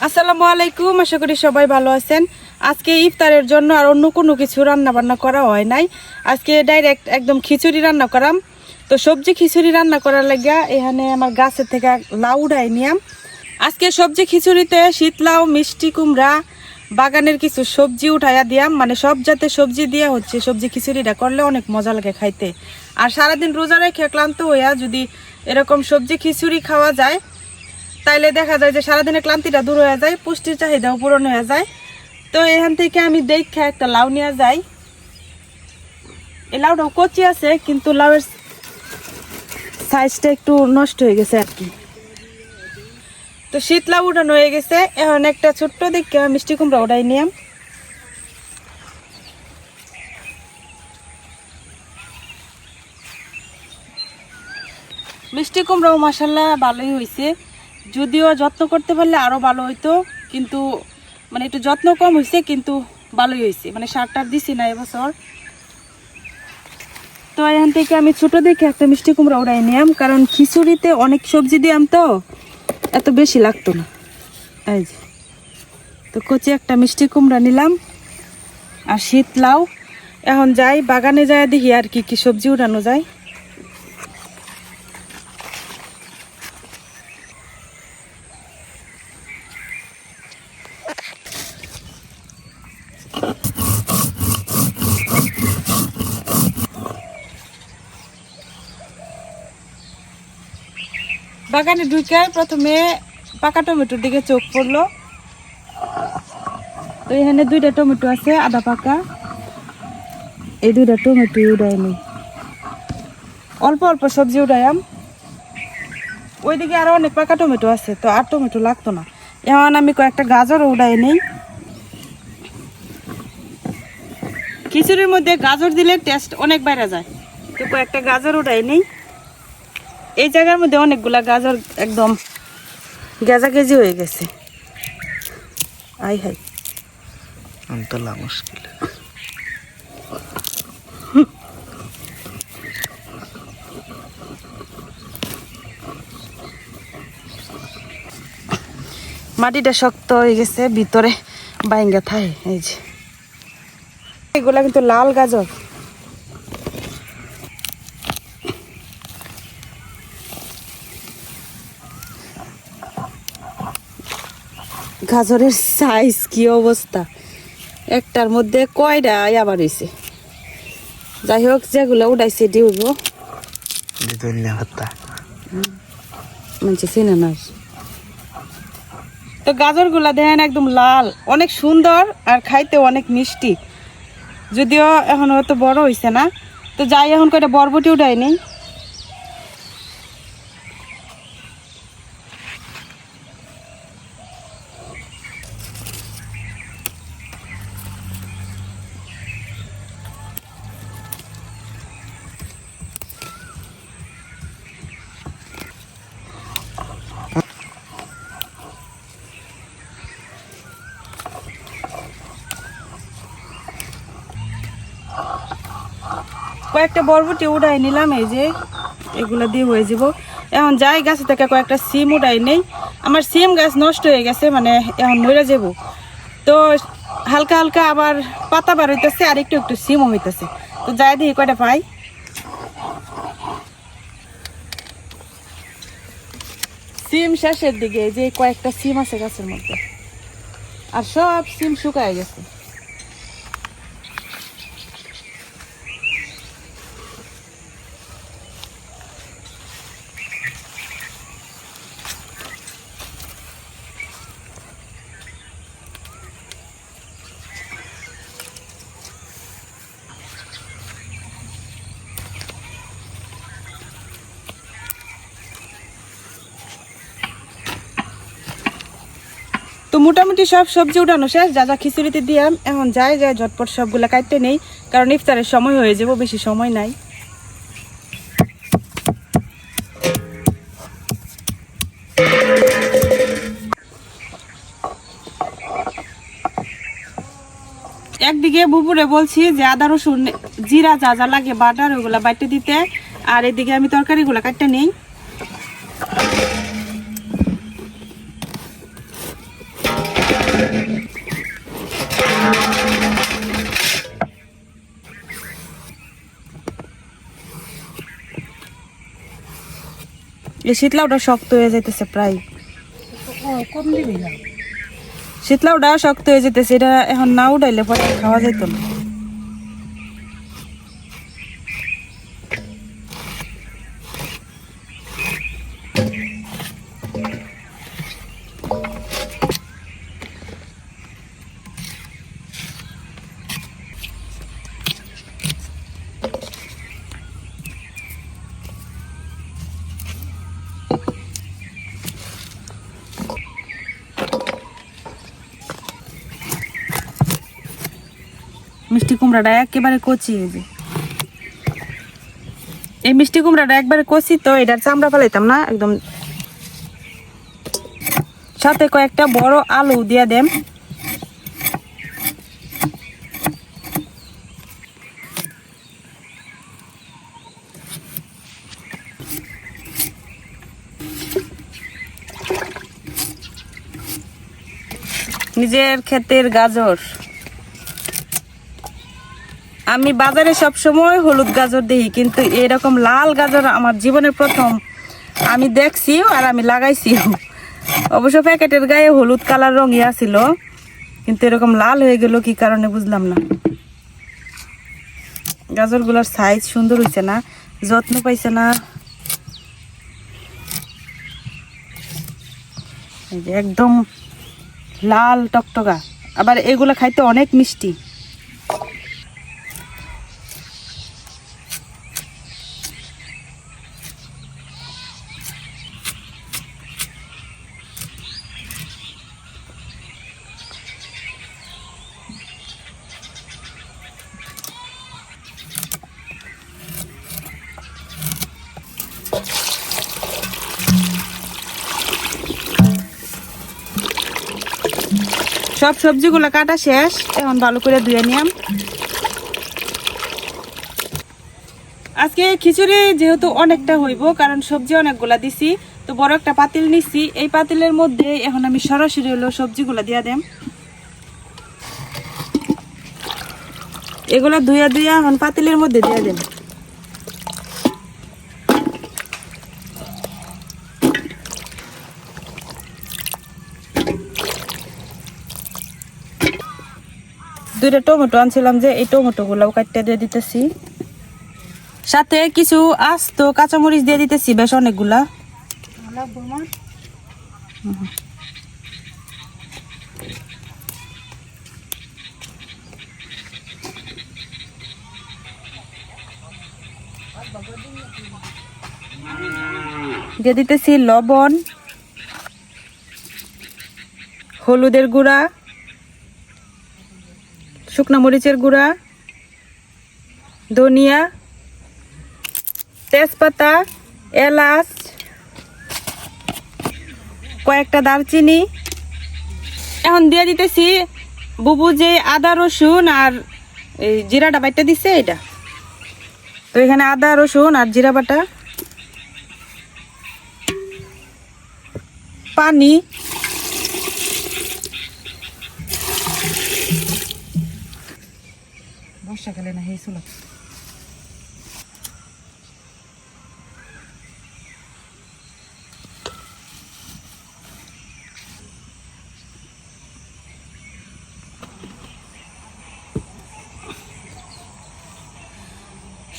আসসালামু আলাইকুম, আশা করি সবাই ভালো আছেন। আজকে ইফতারের জন্য আর অন্য কোনো কিছু রান্না বান্না করা হয় নাই। আজকে ডাইরেক্ট একদম খিচুড়ি রান্না করাম। তো সবজি খিচুড়ি রান্না করার লাগিয়া এখানে আমার গাছের থেকে লাউ উঠাই নিয়াম। আজকে সবজি খিচুড়িতে শীতলাউ, মিষ্টি কুমড়া, বাগানের কিছু সবজি উঠাইয়া দিয়াম। মানে সব জাতের সবজি দিয়ে হচ্ছে সবজি খিচুড়িটা করলে অনেক মজা লাগে খাইতে। আর সারাদিন রোজা রেখে ক্লান্ত হইয়া যদি এরকম সবজি খিচুড়ি খাওয়া যায় তাইলে দেখা যায় যে সারাদিনের ক্লান্তিটা দূর হয়ে যায়, পুষ্টির চাহিদাও পূরণ হয়ে যায়। তো এখান থেকে আমি দেখে একটা লাউ নিয়ে যাই। এই লাউটাও কচি আছে, কিন্তু লাউয়ের সাইজটা একটু নষ্ট হয়ে গেছে আর কি। তো শীত লাউ উঠানো হয়ে গেছে, এখন একটা ছোট্ট দেখে মিষ্টি কুমড়া উঠাই নিয়াম। মিষ্টি কুমড়াও মাশাআল্লাহ ভালোই হয়েছে, যদিও যত্ন করতে পারলে আরও ভালো হইতো, কিন্তু মানে একটু যত্ন কম হয়েছে, কিন্তু ভালোই হয়েছে। মানে সার টার দিছি না এবছর। তো এখান থেকে আমি ছোট দেখে একটা মিষ্টি কুমড়া উড়াই নিলাম, কারণ খিচুড়িতে অনেক সবজি দিয়াম তো এত বেশি লাগতো না। এই যে তো কচি একটা মিষ্টি কুমড়া নিলাম আর শীত লাউ। এখন যাই বাগানে যাই, দেখি আর কি কি সবজি উঠানো যায়। বাগানে ঢুকে প্রথমে পাকা টমেটোর দিকে চোখ পড়লো। তো এখানে দুইটা টমেটো আছে আধা পাকা, এই দুইটা টমেটো উড়াই নেই, অল্প অল্প সবজি উড়াইয়াম। ওইদিকে আরো অনেক পাকা টমেটো আছে, তো আর টমেটো লাগতো না। এখন আমি কয়েকটা গাজর উড়াই নেই। খিচুড়ির মধ্যে গাজর দিলে টেস্ট অনেক বাইরে যায়, তো কয়েকটা গাজর উড়াই নেই। এই জায়গার মধ্যে অনেকগুলা গাজর একদম গেজা গেজি হয়ে গেছে। আই হাই তোলা মুশকিল। মাটিটা শক্ত হয়ে গেছে, ভিতরে বাইঙ্গা থাকে। এই যে এগুলা কিন্তু লাল গাজর। গাজরের সাইজ কি অবস্থা, একটার মধ্যে কয়টা আবার হয়েছে। যাই হোক, যেগুলো উঠাইছে ডিউব মানছে চিনে না। তো গাজর গুলা দেখেন একদম লাল, অনেক সুন্দর আর খাইতে অনেক মিষ্টি। যদিও এখন হয়তো বড় হয়েছে না। তো যাই এখন কয়টা বরবটি উঠাই নেই। কয়েকটা বরবটি উঠাই নিলাম, এই যে এগুলা দিয়ে হয়ে যাব। এখন যাই গাছ থেকে কয়েকটা সিম উঠাই নেই। আমার সিম গাছ নষ্ট হয়ে গেছে, মানে এখন মরে যাব। তো হালকা হালকা আবার পাতা বার হইতেছে, আর একটু একটু সিমও হইতেছে। তো যাই দেখি কয়টা পাই। সিম শেষের দিকে যে কয়েকটা সিম আছে গাছের মধ্যে, আর সব সিম শুকায় গেছে। তো মোটামুটি সব সবজি উঠানো শেষ, যা যা খিচুড়িতে দিয়াম। এখন যাই ঝটপট সবগুলা কাটতে নেই, কারণ ইফতারের সময় হয়ে যাব, বেশি সময় নাই। একদিকে বুবুরে বলছি যে আদা রসুন জিরা যা যা লাগে বাটার ওগুলা বাইটে দিতে, আর এদিকে আমি তরকারিগুলা কাটতে নেই। এই শীতলাওটা শক্ত হয়ে যাইতেছে প্রায়। শীতলাওটা শক্ত হয়ে যেতেছে, এটা এখন না উঠাইলে পরে খাওয়া যাইতো না। মিষ্টি কুমড়াটা একেবারে কচি, এই মিষ্টি কুমড়াটা একবারে কচি, তো এটার চামড়া ফেলাইতাম না একদম। সাথে কয়েকটা বড় আলু দিয়া দেন। নিজের ক্ষেতের গাজর, আমি বাজারে সব সময় হলুদ গাজর দেখি, কিন্তু এরকম লাল গাজর আমার জীবনের প্রথম আমি দেখছি আর আমি লাগাইছি। অবশ্য প্যাকেটের গায়ে হলুদ কালার রঙই আছিল, কিন্তু এরকম লাল হয়ে গেল কি কারণে বুঝলাম না। গাজরগুলোর সাইজ সুন্দর হয়েছে না, যত্ন পাইছে না, এই যে একদম লাল টকটকা। আবার এগুলা খাইতে অনেক মিষ্টি। সব সবজিগুলো কাটা শেষ, এখন ভালো করে ধুয়ে নিলাম। আজকে খিচুড়ি যেহেতু অনেকটা হইব, কারণ সবজি অনেকগুলা দিছি, তো বড় একটা পাতিল নিছি। এই পাতিলের মধ্যে এখন আমি সরাসরি হলো সবজিগুলা দিয়া দেম। এগুলা ধুয়া ধুয়া এখন পাতিলের মধ্যে দিয়া দেন। দুইটা টমেটো আনছিলাম, যে এই টমেটো গুলাও কাটতে দিয়ে দিতেছি। সাথে কিছু আস্ত কাঁচামরিচ দিয়ে দিতেছি, বেশ অনেকগুলা। দিয়ে দিতেছি লবণ, হলুদের গুঁড়া, শুকনা মরিচের গুঁড়া, ধনিয়া, তেজপাতা, এলাচ, কয়েকটা দারচিনি। এখন দিয়ে দিতেছি বুবু যে আদা রসুন আর এই জিরাটা বাটা দিছে, এটা তো এখানে আদা রসুন আর জিরা বাটা, পানি, বর্ষাকালে না হয়েছিল।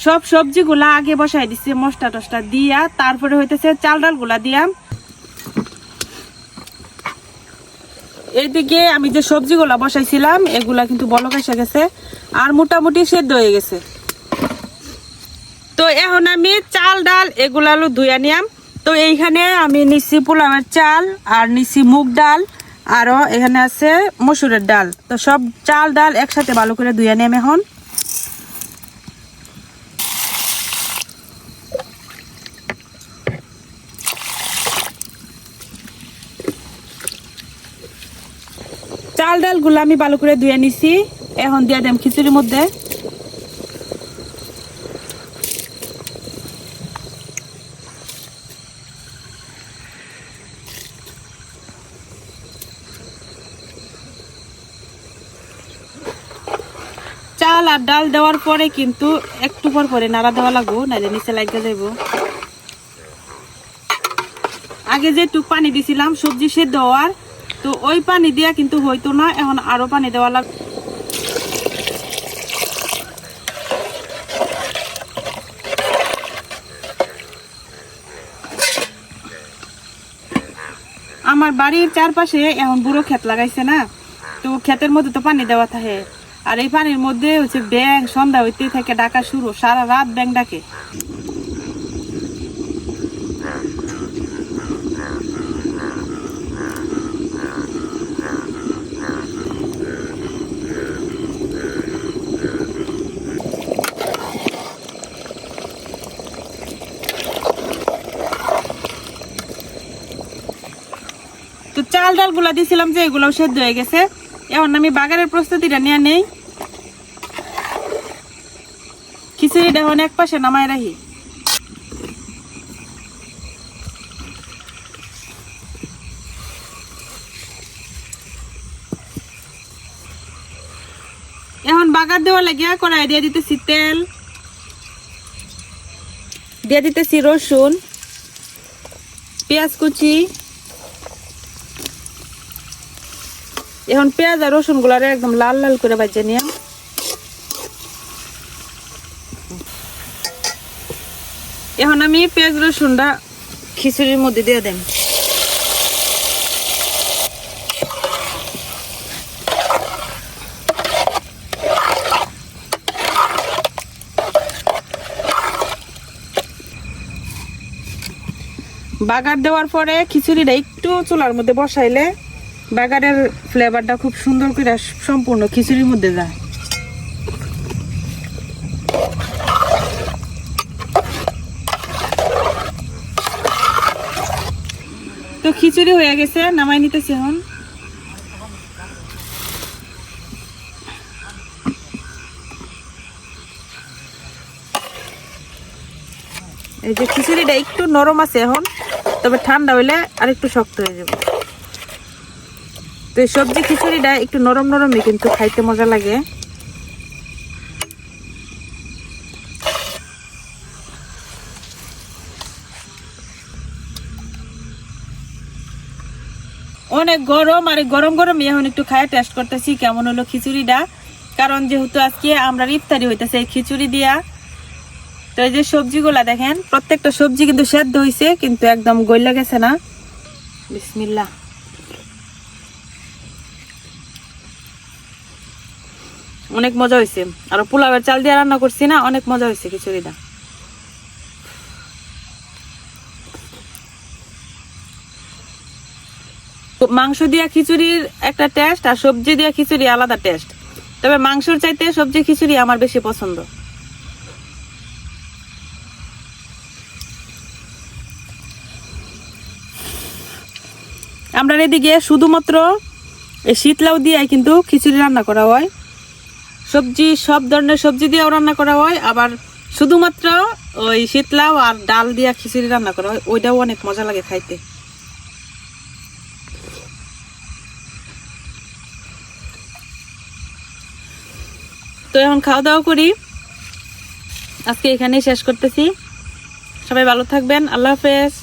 সব সবজিগুলা আগে বসাই দিছি মশলা টসলা দিয়া, তারপরে হইতেছে চাল ডাল গুলা দিয়াম। এইদিকে আমি যে সবজিগুলা বসাইছিলাম এগুলা কিন্তু বলক এসে গেছে আর মোটামুটি সেদ্ধ হয়ে গেছে। তো এখন আমি চাল ডাল এগুলা ধুয়া নিয়াম। তো এইখানে আমি নিচ্ছি পোলাওয়ের চাল আর নিচ্ছি মুগ ডাল, আরও এখানে আছে মসুরের ডাল। তো সব চাল ডাল একসাথে ভালো করে ধুয়া নিয়াম। এখন চাল ডালগুলো আমি ভালো করে ধুয়ে নিছি, এখন দিয়ে দেম খিচুড়ির মধ্যে। চাল আর ডাল দেওয়ার পরে কিন্তু একটু পর পরে নাড়া দেওয়া লাগবো, নাহলে নিচে লাগা যাইব। আগে যেটুক পানি দিছিলাম সবজি সেদ্ধ হওয়ার, তো ওই পানি দিয়া কিন্তু হইতো না, এখন আরো পানি দেওয়া লাগবে। আমার বাড়ির চারপাশে এখন বুড়ো ক্ষেত লাগাইছে না, তো ক্ষেতের মধ্যে তো পানি দেওয়া থাকে, আর এই পানির মধ্যে হচ্ছে ব্যাঙ সন্ধ্যা হইতে থেকে ডাকা শুরু, সারা রাত ব্যাঙ ডাকে। তো চাল ডাল গুলা দিছিলাম যে এগুলাও সেদ্ধ হয়ে গেছে, এখন আমি বাগারের প্রস্তুতিটা নিয়ে নেই। খিচুড়িটা এখন এক পাশে নামাই রাখি। এখন বাগার দেওয়া লাগিয়া কড়াই দিয়ে দিতেছি তেল, দিয়ে দিতেছি রসুন, পেঁয়াজ কুচি। এখন পেঁয়াজ আর রসুন গুলারে একদম লাল লাল করে ভাজে নিয়ে এখন আমি পেঁয়াজ রসুনটা খিচুড়ির মধ্যে দিয়ে দেন। বাগার দেওয়ার পরে খিচুড়িটা একটু চুলার মধ্যে বসাইলে বাগারের ফ্লেভারটা খুব সুন্দর করে সম্পূর্ণ খিচুড়ির মধ্যে যায়। তো খিচুড়ি হয়ে গেছে, নামাই নিতেছি এখন। এই যে খিচুড়িটা একটু নরম আছে এখন, তবে ঠান্ডা হইলে আর একটু শক্ত হয়ে যাবে। তো এই সবজি খিচুড়িটা একটু নরম নরমই কিন্তু খাইতে মজা লাগে। অনেক গরম, আর গরম গরম এখন একটু খাইয়ে টেস্ট করতেছি কেমন হলো খিচুড়িটা, কারণ যেহেতু আজকে আমরা ইফতারি হইতেছে এই খিচুড়ি দিয়া। তো এই যে সবজিগুলা দেখেন, প্রত্যেকটা সবজি কিন্তু সেদ্ধ হইছে, কিন্তু একদম গইলা গেছে না। বিসমিল্লাহ। অনেক মজা হয়েছে, আর পোলাওয়ের চাল দিয়ে রান্না করছি না, অনেক মজা হয়েছে খিচুড়িটা। মাংস দিয়া খিচুড়ির একটা টেস্ট, আর সবজি দিয়া খিচুড়ি আলাদা টেস্ট, তবে মাংসর চাইতে সবজি খিচুড়ি আমার বেশি পছন্দ। আমরা এদিকে শুধুমাত্র এই শীতলাউ দিয়ে কিন্তু খিচুড়ি রান্না করা হয়, সবজি সব ধরনের সবজি দিয়েও রান্না করা হয়, আবার শুধুমাত্র ওই শীতলাউ আর ডাল দিয়া খিচুড়ি রান্না করা হয়, ওইটাও অনেক মজা লাগে খাইতে। তো এখন খাওয়া দাওয়া করি, আজকে এখানেই শেষ করতেছি। সবাই ভালো থাকবেন, আল্লাহ হাফেজ।